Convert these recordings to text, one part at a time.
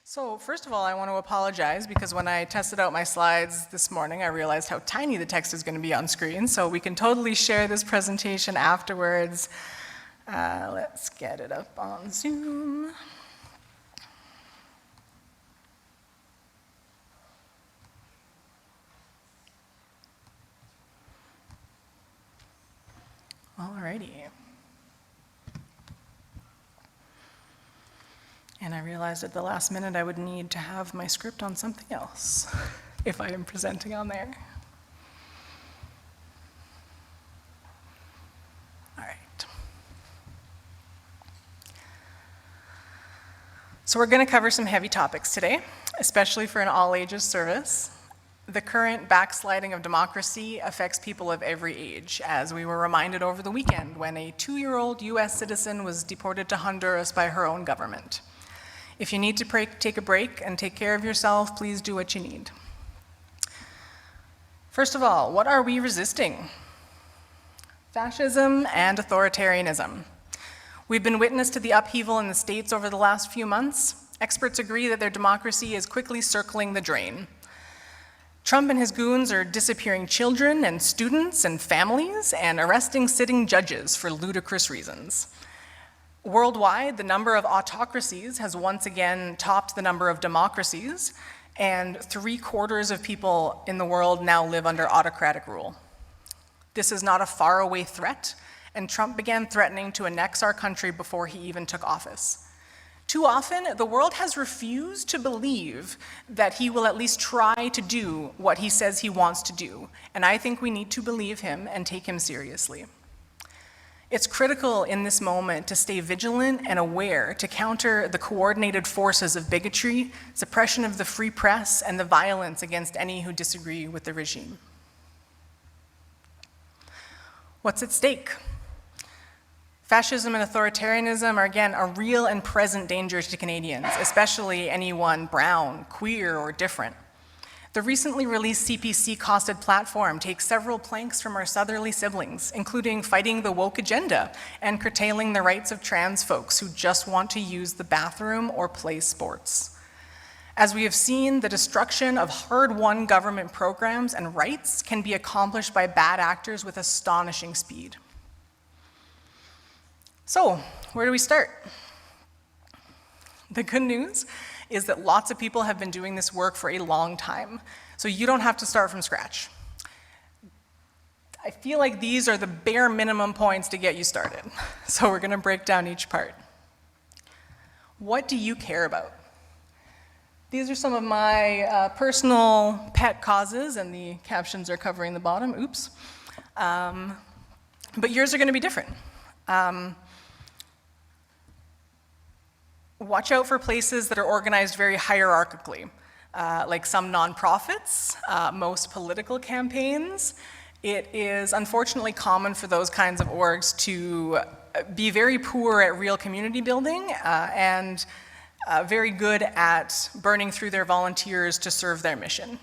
So first of all, I want to apologize because when I tested out my slides this morning, I realized how tiny the text is going to be on screen, so we can totally share this presentation afterwards. Let's get it up on Zoom. Alrighty. And I realized at the last minute I would need to have my script on something else if I am presenting on there. All right. So we're going to cover some heavy topics today, especially for an all-ages service. The current backsliding of democracy affects people of every age, as we were reminded over the weekend when a 2-year-old US citizen was deported to Honduras by her own government. If you need to take a break and take care of yourself, please do what you need. First of all, what are we resisting? Fascism and authoritarianism. We've been witness to the upheaval in the States over the last few months. Experts agree that their democracy is quickly circling the drain. Trump and his goons are disappearing children and students and families and arresting sitting judges for ludicrous reasons. Worldwide, the number of autocracies has once again topped the number of democracies, and 3/4 of people in the world now live under autocratic rule. This is not a faraway threat, and Trump began threatening to annex our country before he even took office. Too often, the world has refused to believe that he will at least try to do what he says he wants to do, and I think we need to believe him and take him seriously. It's critical in this moment to stay vigilant and aware to counter the coordinated forces of bigotry, suppression of the free press, and the violence against any who disagree with the regime. What's at stake? Fascism and authoritarianism are, again, a real and present danger to Canadians, especially anyone brown, queer, or different. The recently released CPC costed platform takes several planks from our southerly siblings, including fighting the woke agenda and curtailing the rights of trans folks who just want to use the bathroom or play sports. As we have seen, the destruction of hard-won government programs and rights can be accomplished by bad actors with astonishing speed. So, where do we start? The good news is that lots of people have been doing this work for a long time, so you don't have to start from scratch. I feel like these are the bare minimum points to get you started, so we're going to break down each part. What do you care about? These are some of my personal pet causes, and the captions are covering the bottom, oops. But yours are going to be different. Watch out for places that are organized very hierarchically, like some nonprofits, most political campaigns. It is unfortunately common for those kinds of orgs to be very poor at real community building and very good at burning through their volunteers to serve their mission.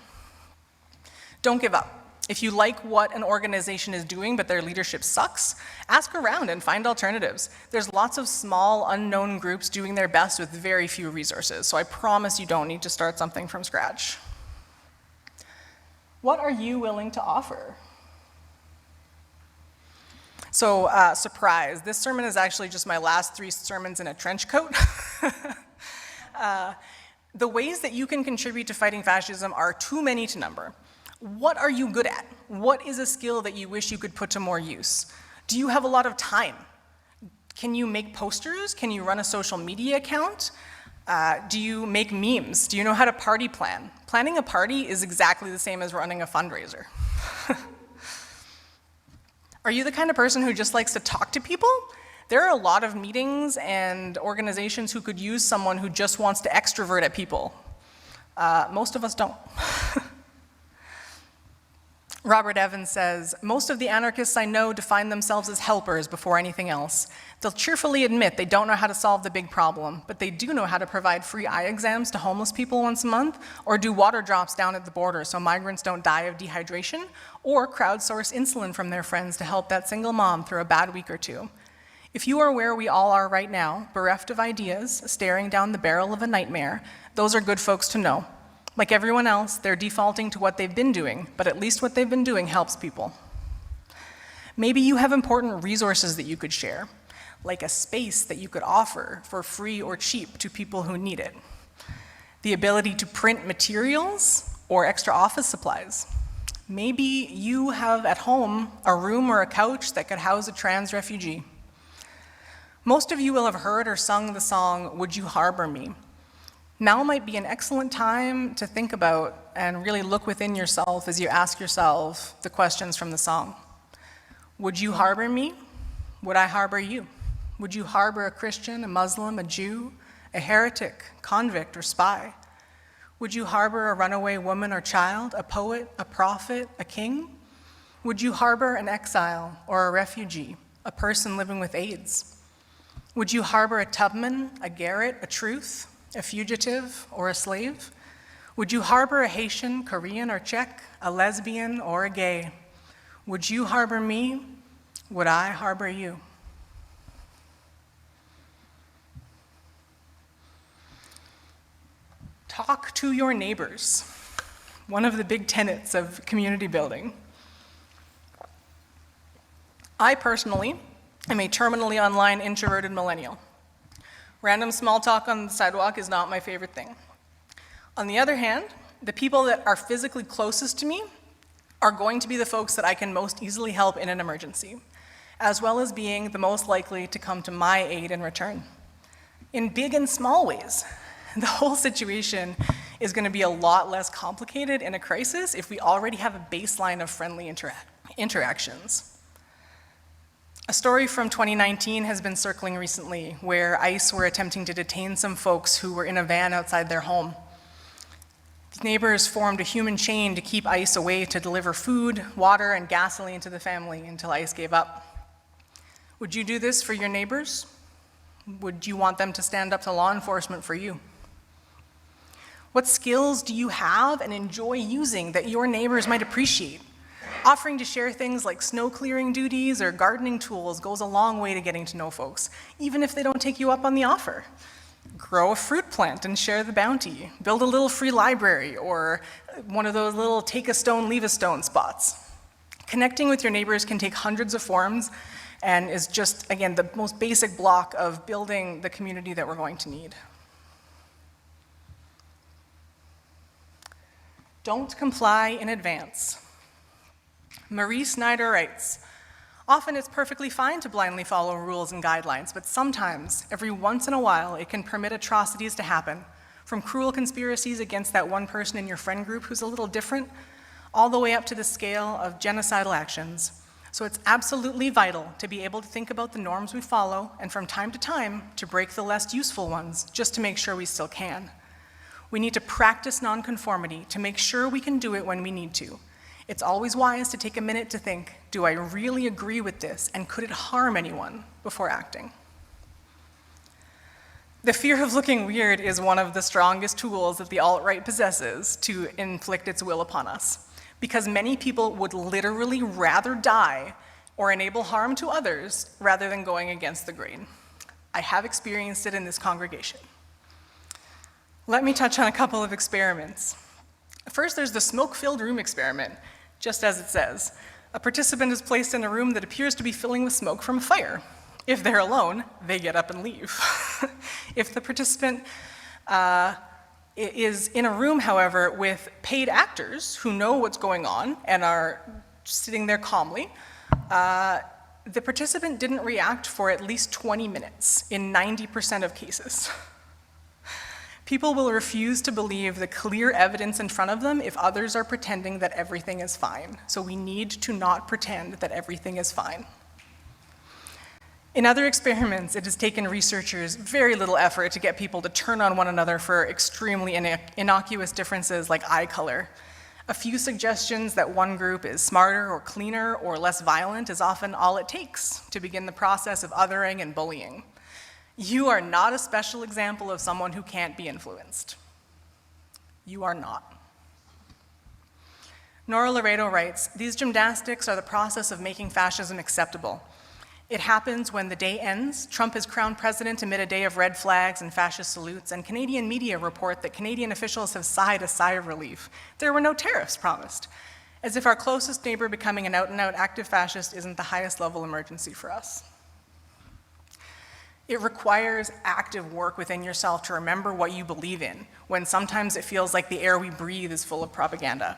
Don't give up. If you like what an organization is doing but their leadership sucks, ask around and find alternatives. There's lots of small, unknown groups doing their best with very few resources, so I promise you don't need to start something from scratch. What are you willing to offer? So, surprise, this sermon is actually just my last 3 sermons in a trench coat. The ways that you can contribute to fighting fascism are too many to number. What are you good at? What is a skill that you wish you could put to more use? Do you have a lot of time? Can you make posters? Can you run a social media account? Do you make memes? Do you know how to party plan? Planning a party is exactly the same as running a fundraiser. Are you the kind of person who just likes to talk to people? There are a lot of meetings and organizations who could use someone who just wants to extrovert at people. Most of us don't. Robert Evans says, most of the anarchists I know define themselves as helpers before anything else. They'll cheerfully admit they don't know how to solve the big problem, but they do know how to provide free eye exams to homeless people once a month, or do water drops down at the border so migrants don't die of dehydration, or crowdsource insulin from their friends to help that single mom through a bad week or two. If you are where we all are right now, bereft of ideas, staring down the barrel of a nightmare, those are good folks to know. Like everyone else, they're defaulting to what they've been doing, but at least what they've been doing helps people. Maybe you have important resources that you could share, like a space that you could offer for free or cheap to people who need it. The ability to print materials or extra office supplies. Maybe you have at home a room or a couch that could house a trans refugee. Most of you will have heard or sung the song, "Would You Harbor Me?" Now might be an excellent time to think about and really look within yourself as you ask yourself the questions from the song. Would you harbor me? Would I harbor you? Would you harbor a Christian, a Muslim, a Jew, a heretic, convict, or spy? Would you harbor a runaway woman or child, a poet, a prophet, a king? Would you harbor an exile or a refugee, a person living with AIDS? Would you harbor a Tubman, a Garrett, a Truth, a fugitive, or a slave? Would you harbor a Haitian, Korean, or Czech, a lesbian, or a gay? Would you harbor me? Would I harbor you? Talk to your neighbors, one of the big tenets of community building. I personally am a terminally online introverted millennial. Random small talk on the sidewalk is not my favorite thing. On the other hand, the people that are physically closest to me are going to be the folks that I can most easily help in an emergency, as well as being the most likely to come to my aid in return. In big and small ways, the whole situation is going to be a lot less complicated in a crisis if we already have a baseline of friendly interactions. A story from 2019 has been circling recently where ICE were attempting to detain some folks who were in a van outside their home. The neighbors formed a human chain to keep ICE away to deliver food, water, and gasoline to the family until ICE gave up. Would you do this for your neighbors? Would you want them to stand up to law enforcement for you? What skills do you have and enjoy using that your neighbors might appreciate? Offering to share things like snow clearing duties or gardening tools goes a long way to getting to know folks, even if they don't take you up on the offer. Grow a fruit plant and share the bounty. Build a little free library or one of those little take a stone, leave a stone spots. Connecting with your neighbors can take hundreds of forms and is just, again, the most basic block of building the community that we're going to need. Don't comply in advance. Marie-Snyder writes, "Often it's perfectly fine to blindly follow rules and guidelines, but sometimes, every once in a while, it can permit atrocities to happen, from cruel conspiracies against that one person in your friend group who's a little different, all the way up to the scale of genocidal actions. So it's absolutely vital to be able to think about the norms we follow, and from time to time, to break the less useful ones, just to make sure we still can. We need to practice nonconformity to make sure we can do it when we need to. It's always wise to take a minute to think, do I really agree with this, and could it harm anyone, before acting?" The fear of looking weird is one of the strongest tools that the alt-right possesses to inflict its will upon us, because many people would literally rather die or enable harm to others rather than going against the grain. I have experienced it in this congregation. Let me touch on a couple of experiments. First, there's the smoke-filled room experiment, just as it says. A participant is placed in a room that appears to be filling with smoke from a fire. If they're alone, they get up and leave. If the participant is in a room, however, with paid actors who know what's going on and are sitting there calmly, the participant didn't react for at least 20 minutes in 90% of cases. People will refuse to believe the clear evidence in front of them if others are pretending that everything is fine. So we need to not pretend that everything is fine. In other experiments, it has taken researchers very little effort to get people to turn on one another for extremely innocuous differences like eye color. A few suggestions that one group is smarter or cleaner or less violent is often all it takes to begin the process of othering and bullying. You are not a special example of someone who can't be influenced. You are not. Nora Laredo writes, "These gymnastics are the process of making fascism acceptable. It happens when the day ends, Trump is crowned president amid a day of red flags and fascist salutes, and Canadian media report that Canadian officials have sighed a sigh of relief. There were no tariffs promised, as if our closest neighbor becoming an out-and-out active fascist isn't the highest level emergency for us. It requires active work within yourself to remember what you believe in, when sometimes it feels like the air we breathe is full of propaganda.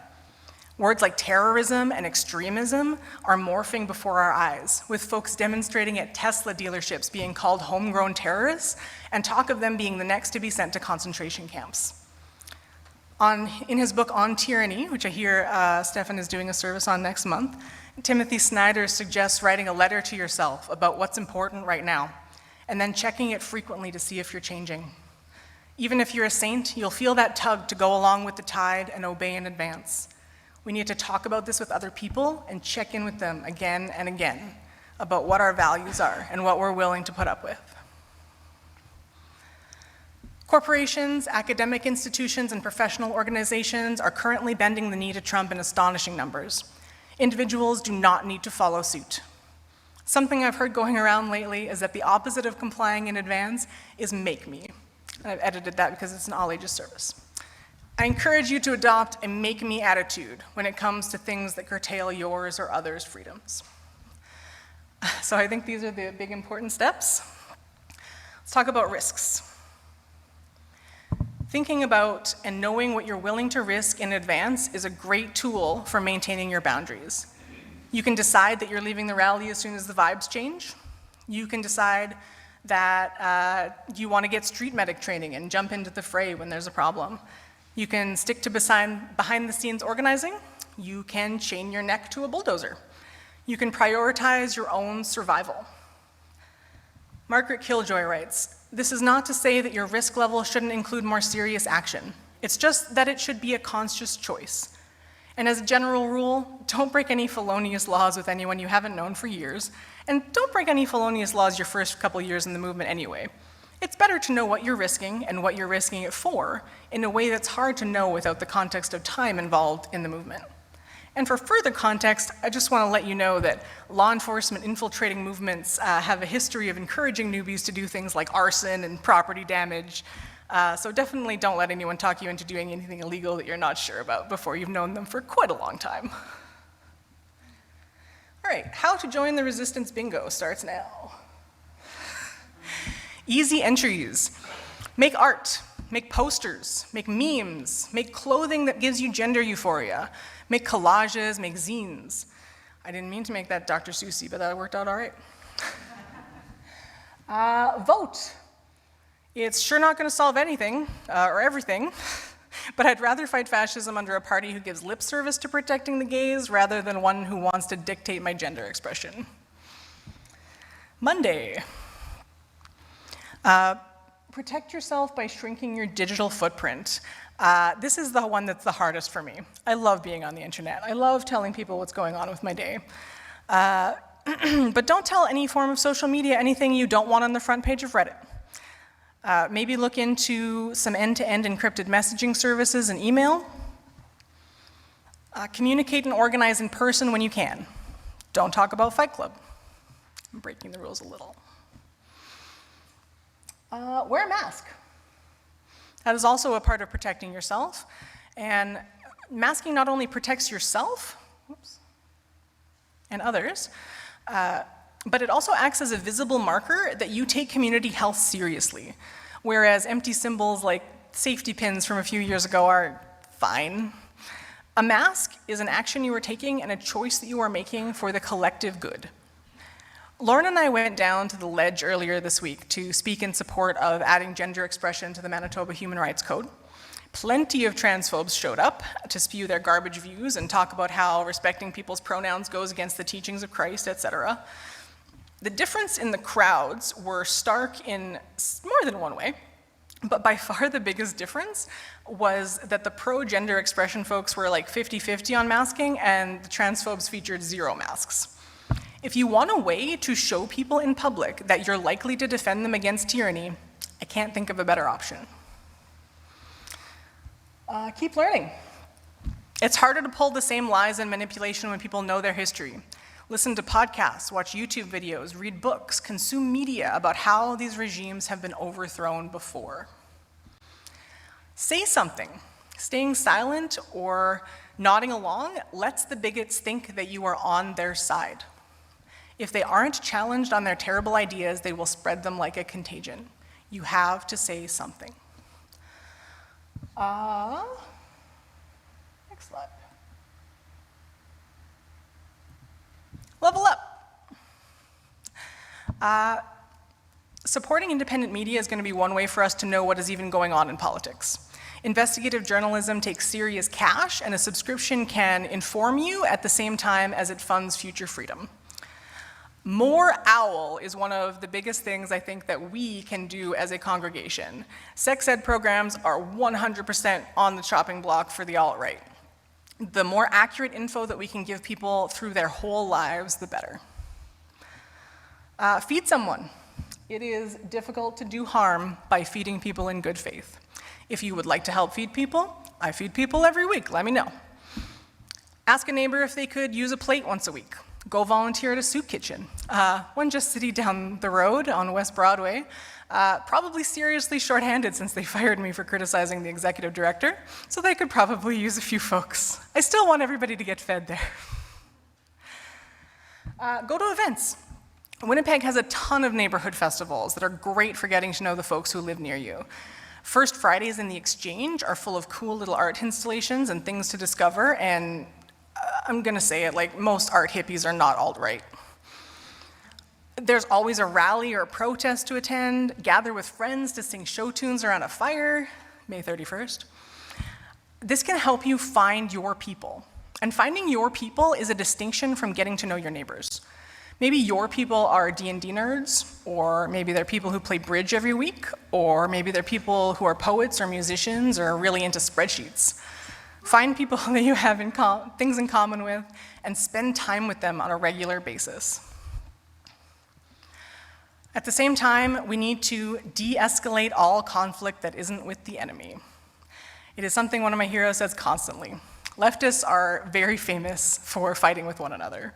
Words like terrorism and extremism are morphing before our eyes, with folks demonstrating at Tesla dealerships being called homegrown terrorists, and talk of them being the next to be sent to concentration camps. In his book On Tyranny, which I hear Stefan is doing a service on next month, Timothy Snyder suggests writing a letter to yourself about what's important right now, and then checking it frequently to see if you're changing. Even if you're a saint, you'll feel that tug to go along with the tide and obey in advance. We need to talk about this with other people and check in with them again and again about what our values are and what we're willing to put up with. Corporations, academic institutions, and professional organizations are currently bending the knee to Trump in astonishing numbers. Individuals do not need to follow suit. Something I've heard going around lately is that the opposite of complying in advance is make me. And I've edited that because it's an all-ages service. I encourage you to adopt a make-me attitude when it comes to things that curtail yours or others' freedoms. So I think these are the big important steps. Let's talk about risks. Thinking about and knowing what you're willing to risk in advance is a great tool for maintaining your boundaries. You can decide that you're leaving the rally as soon as the vibes change. You can decide that you want to get street medic training and jump into the fray when there's a problem. You can stick to behind-the-scenes organizing. You can chain your neck to a bulldozer. You can prioritize your own survival. Margaret Killjoy writes, "This is not to say that your risk level shouldn't include more serious action. It's just that it should be a conscious choice. And as a general rule, don't break any felonious laws with anyone you haven't known for years, and don't break any felonious laws your first couple years in the movement anyway. It's better to know what you're risking and what you're risking it for in a way that's hard to know without the context of time involved in the movement." And for further context, I just want to let you know that law enforcement infiltrating movements have a history of encouraging newbies to do things like arson and property damage. So definitely don't let anyone talk you into doing anything illegal that you're not sure about before you've known them for quite a long time. All right, how to join the resistance bingo starts now. Easy entries. Make art, make posters, make memes, make clothing that gives you gender euphoria, make collages, make zines. I didn't mean to make that Dr. Seussy, but that worked out all right. Vote. It's sure not going to solve anything, or everything, but I'd rather fight fascism under a party who gives lip service to protecting the gays rather than one who wants to dictate my gender expression. Monday. Protect yourself by shrinking your digital footprint. This is the one that's the hardest for me. I love being on the internet. I love telling people what's going on with my day. But don't tell any form of social media anything you don't want on the front page of Reddit. Maybe look into some end-to-end encrypted messaging services and email. Communicate and organize in person when you can. Don't talk about Fight Club. I'm breaking the rules a little. Wear a mask. That is also a part of protecting yourself. And masking not only protects yourself and others, but it also acts as a visible marker that you take community health seriously, whereas empty symbols like safety pins from a few years ago are fine. A mask is an action you are taking and a choice that you are making for the collective good. Lauren and I went down to the ledge earlier this week to speak in support of adding gender expression to the Manitoba Human Rights Code. Plenty of transphobes showed up to spew their garbage views and talk about how respecting people's pronouns goes against the teachings of Christ, etc. The difference in the crowds were stark in more than one way, but by far the biggest difference was that the pro-gender expression folks were like 50-50 on masking, and the transphobes featured 0 masks. If you want a way to show people in public that you're likely to defend them against tyranny, I can't think of a better option. Keep learning. It's harder to pull the same lies and manipulation when people know their history. Listen to podcasts, watch YouTube videos, read books, consume media about how these regimes have been overthrown before. Say something. Staying silent or nodding along lets the bigots think that you are on their side. If they aren't challenged on their terrible ideas, they will spread them like a contagion. You have to say something. Next slide. Level up. Supporting independent media is going to be one way for us to know what is even going on in politics. Investigative journalism takes serious cash, and a subscription can inform you at the same time as it funds future freedom. More OWL is one of the biggest things I think that we can do as a congregation. Sex ed programs are 100% on the chopping block for the alt-right. The more accurate info that we can give people through their whole lives, the better. Feed someone. It is difficult to do harm by feeding people in good faith. If you would like to help feed people, I feed people every week, let me know. Ask a neighbor if they could use a plate once a week. Go volunteer at a soup kitchen. One just sitting down the road on West Broadway, probably seriously shorthanded since they fired me for criticizing the executive director, so they could probably use a few folks. I still want everybody to get fed there. Go to events. Winnipeg has a ton of neighborhood festivals that are great for getting to know the folks who live near you. First Fridays in the Exchange are full of cool little art installations and things to discover, and I'm gonna say it, like most art hippies are not alt-right. There's always a rally or a protest to attend, gather with friends to sing show tunes around a fire, May 31st. This can help you find your people. And finding your people is a distinction from getting to know your neighbors. Maybe your people are D&D nerds, or maybe they're people who play bridge every week, or maybe they're people who are poets or musicians or really into spreadsheets. Find people that you have things in common with and spend time with them on a regular basis. At the same time, we need to de-escalate all conflict that isn't with the enemy. It is something one of my heroes says constantly. Leftists are very famous for fighting with one another.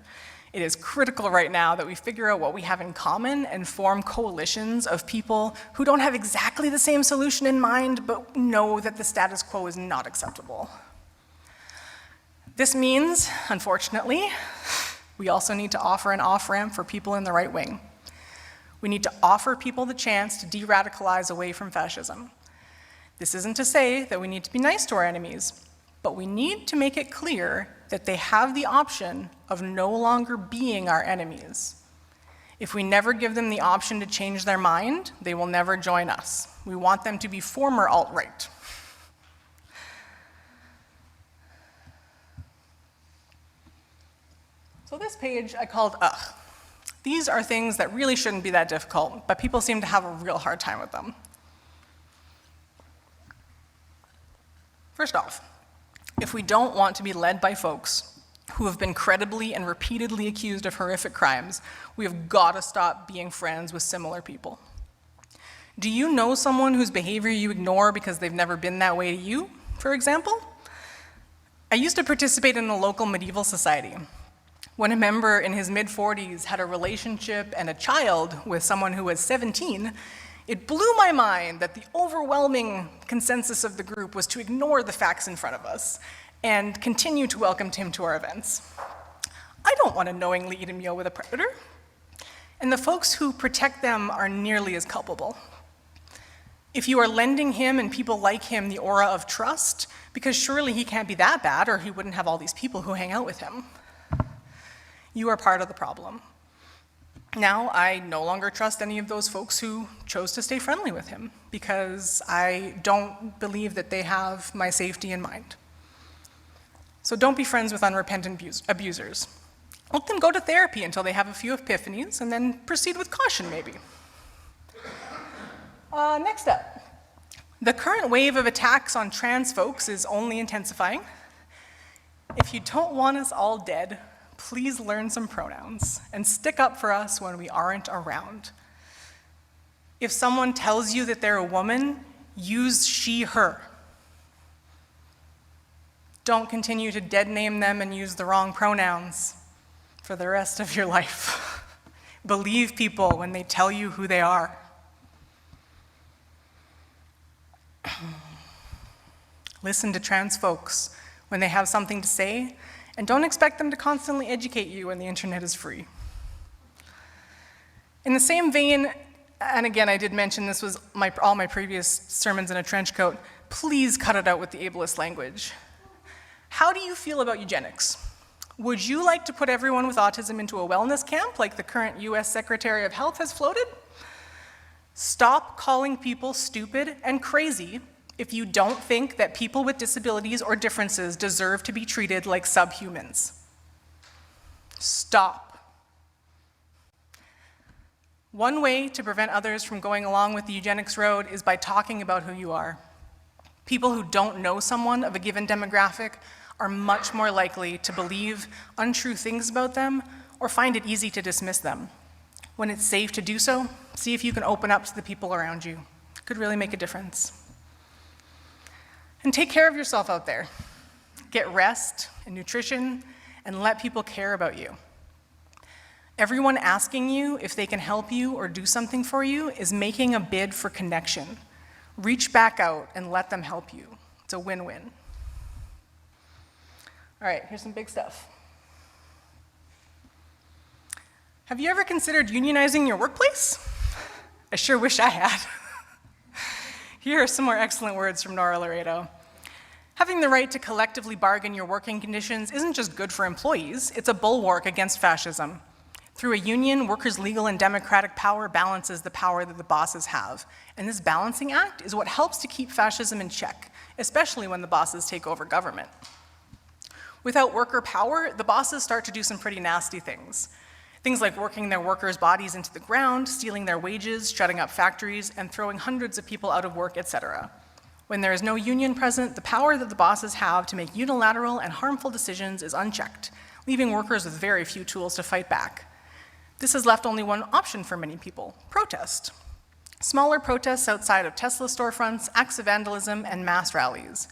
It is critical right now that we figure out what we have in common and form coalitions of people who don't have exactly the same solution in mind, but know that the status quo is not acceptable. This means, unfortunately, we also need to offer an off-ramp for people in the right wing. We need to offer people the chance to de-radicalize away from fascism. This isn't to say that we need to be nice to our enemies, but we need to make it clear that they have the option of no longer being our enemies. If we never give them the option to change their mind, they will never join us. We want them to be former alt-right. So this page I called Ugh. These are things that really shouldn't be that difficult, but people seem to have a real hard time with them. First off, if we don't want to be led by folks who have been credibly and repeatedly accused of horrific crimes, we have got to stop being friends with similar people. Do you know someone whose behavior you ignore because they've never been that way to you, for example? I used to participate in a local medieval society. When a member in his mid-40s had a relationship and a child with someone who was 17, it blew my mind that the overwhelming consensus of the group was to ignore the facts in front of us and continue to welcome him to our events. I don't want to knowingly eat a meal with a predator, and the folks who protect them are nearly as culpable. If you are lending him and people like him the aura of trust, because surely he can't be that bad or he wouldn't have all these people who hang out with him, you are part of the problem. Now, I no longer trust any of those folks who chose to stay friendly with him because I don't believe that they have my safety in mind. So don't be friends with unrepentant abusers. Let them go to therapy until they have a few epiphanies and then proceed with caution, maybe. Next up, the current wave of attacks on trans folks is only intensifying. If you don't want us all dead, please learn some pronouns and stick up for us when we aren't around. If someone tells you that they're a woman, use she, her. Don't continue to dead name them and use the wrong pronouns. for the rest of your life. Believe people when they tell you who they are. Listen to trans folks when they have something to say, and don't expect them to constantly educate you when the internet is free. In the same vein, and again, I did mention this was all my previous sermons in a trench coat, please cut it out with the ableist language. How do you feel about eugenics? Would you like to put everyone with autism into a wellness camp like the current US Secretary of Health has floated? Stop calling people stupid and crazy if you don't think that people with disabilities or differences deserve to be treated like subhumans. Stop. One way to prevent others from going along with the eugenics road is by talking about who you are. People who don't know someone of a given demographic are much more likely to believe untrue things about them or find it easy to dismiss them. When it's safe to do so, see if you can open up to the people around you. It could really make a difference. And take care of yourself out there. Get rest and nutrition, and let people care about you. Everyone asking you if they can help you or do something for you is making a bid for connection. Reach back out and let them help you. It's a win-win. All right, here's some big stuff. Have you ever considered unionizing your workplace? I sure wish I had. Here are some more excellent words from Nora Laredo. Having the right to collectively bargain your working conditions isn't just good for employees, it's a bulwark against fascism. Through a union, workers' legal and democratic power balances the power that the bosses have. And this balancing act is what helps to keep fascism in check, especially when the bosses take over government. Without worker power, the bosses start to do some pretty nasty things. Things like working their workers' bodies into the ground, stealing their wages, shutting up factories, and throwing hundreds of people out of work, etc. When there is no union present, the power that the bosses have to make unilateral and harmful decisions is unchecked, leaving workers with very few tools to fight back. This has left only one option for many people: protest. Smaller protests outside of Tesla storefronts, acts of vandalism, and mass rallies.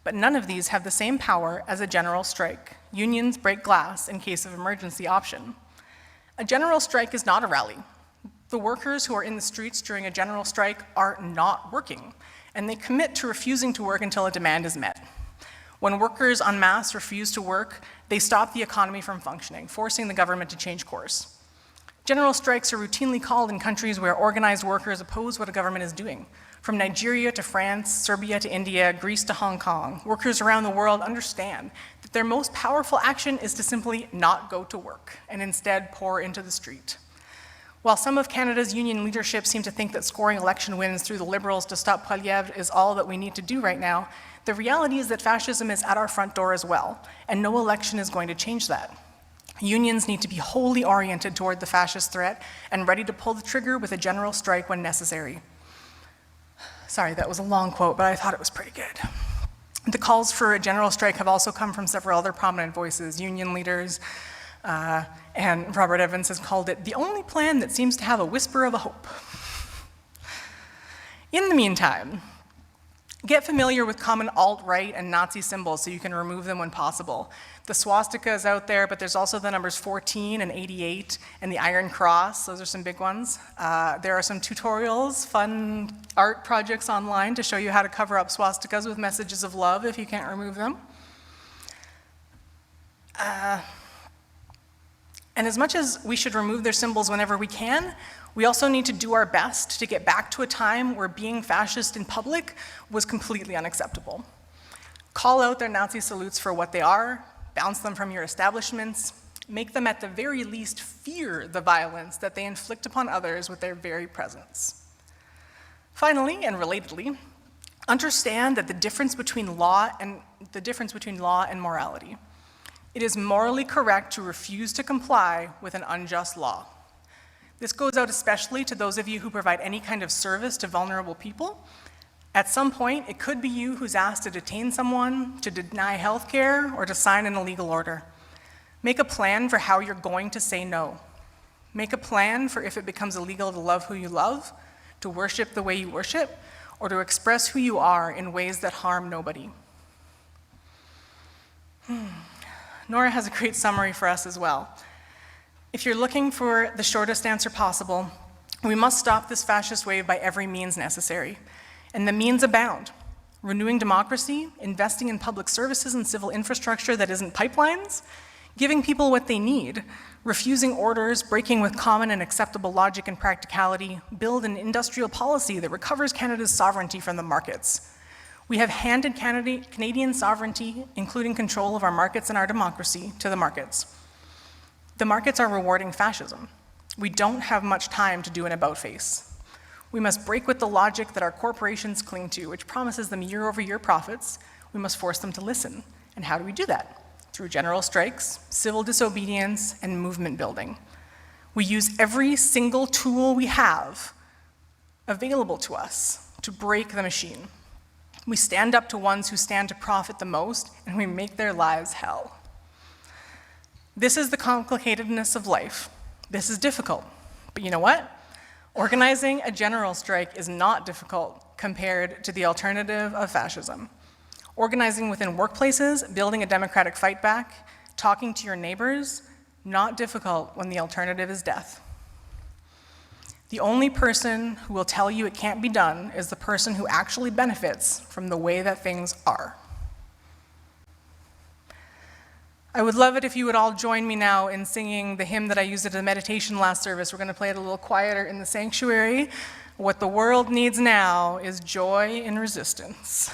But none of these have the same power as a general strike. Unions break glass in case of emergency option. A general strike is not a rally. The workers who are in the streets during a general strike are not working, and they commit to refusing to work until a demand is met. When workers en masse refuse to work, they stop the economy from functioning, forcing the government to change course. General strikes are routinely called in countries where organized workers oppose what a government is doing. From Nigeria to France, Serbia to India, Greece to Hong Kong, workers around the world understand that their most powerful action is to simply not go to work and instead pour into the street. While some of Canada's union leadership seem to think that scoring election wins through the Liberals to stop Poilievre is all that we need to do right now, the reality is that fascism is at our front door as well, and no election is going to change that. Unions need to be wholly oriented toward the fascist threat and ready to pull the trigger with a general strike when necessary. Sorry, that was a long quote, but I thought it was pretty good. The calls for a general strike have also come from several other prominent voices, union leaders, and Robert Evans has called it the only plan that seems to have a whisper of a hope. In the meantime, get familiar with common alt-right and Nazi symbols so you can remove them when possible. The swastika is out there, but there's also the numbers 14 and 88 and the Iron Cross. Those are some big ones. There are some tutorials, fun art projects online to show you how to cover up swastikas with messages of love if you can't remove them. And as much as we should remove their symbols whenever we can, we also need to do our best to get back to a time where being fascist in public was completely unacceptable. Call out their Nazi salutes for what they are, bounce them from your establishments, make them at the very least fear the violence that they inflict upon others with their very presence. Finally, and relatedly, understand that the difference between law and morality. It is morally correct to refuse to comply with an unjust law. This goes out especially to those of you who provide any kind of service to vulnerable people. At some point, it could be you who's asked to detain someone, to deny health care, or to sign an illegal order. Make a plan for how you're going to say no. Make a plan for if it becomes illegal to love who you love, to worship the way you worship, or to express who you are in ways that harm nobody. Nora has a great summary for us as well. If you're looking for the shortest answer possible, we must stop this fascist wave by every means necessary. And the means abound. Renewing democracy, investing in public services and civil infrastructure that isn't pipelines, giving people what they need, refusing orders, breaking with common and acceptable logic and practicality, build an industrial policy that recovers Canada's sovereignty from the markets. We have handed Canadian sovereignty, including control of our markets and our democracy, to the markets. The markets are rewarding fascism. We don't have much time to do an about-face. We must break with the logic that our corporations cling to, which promises them year-over-year profits. We must force them to listen. And how do we do that? Through general strikes, civil disobedience, and movement building. We use every single tool we have available to us to break the machine. We stand up to ones who stand to profit the most, and we make their lives hell. This is the complicatedness of life. This is difficult, but you know what? Organizing a general strike is not difficult compared to the alternative of fascism. Organizing within workplaces, building a democratic fight back, talking to your neighbors, not difficult when the alternative is death. The only person who will tell you it can't be done is the person who actually benefits from the way that things are. I would love it if you would all join me now in singing the hymn that I used at a meditation last service. We're going to play it a little quieter in the sanctuary. What the world needs now is joy in resistance.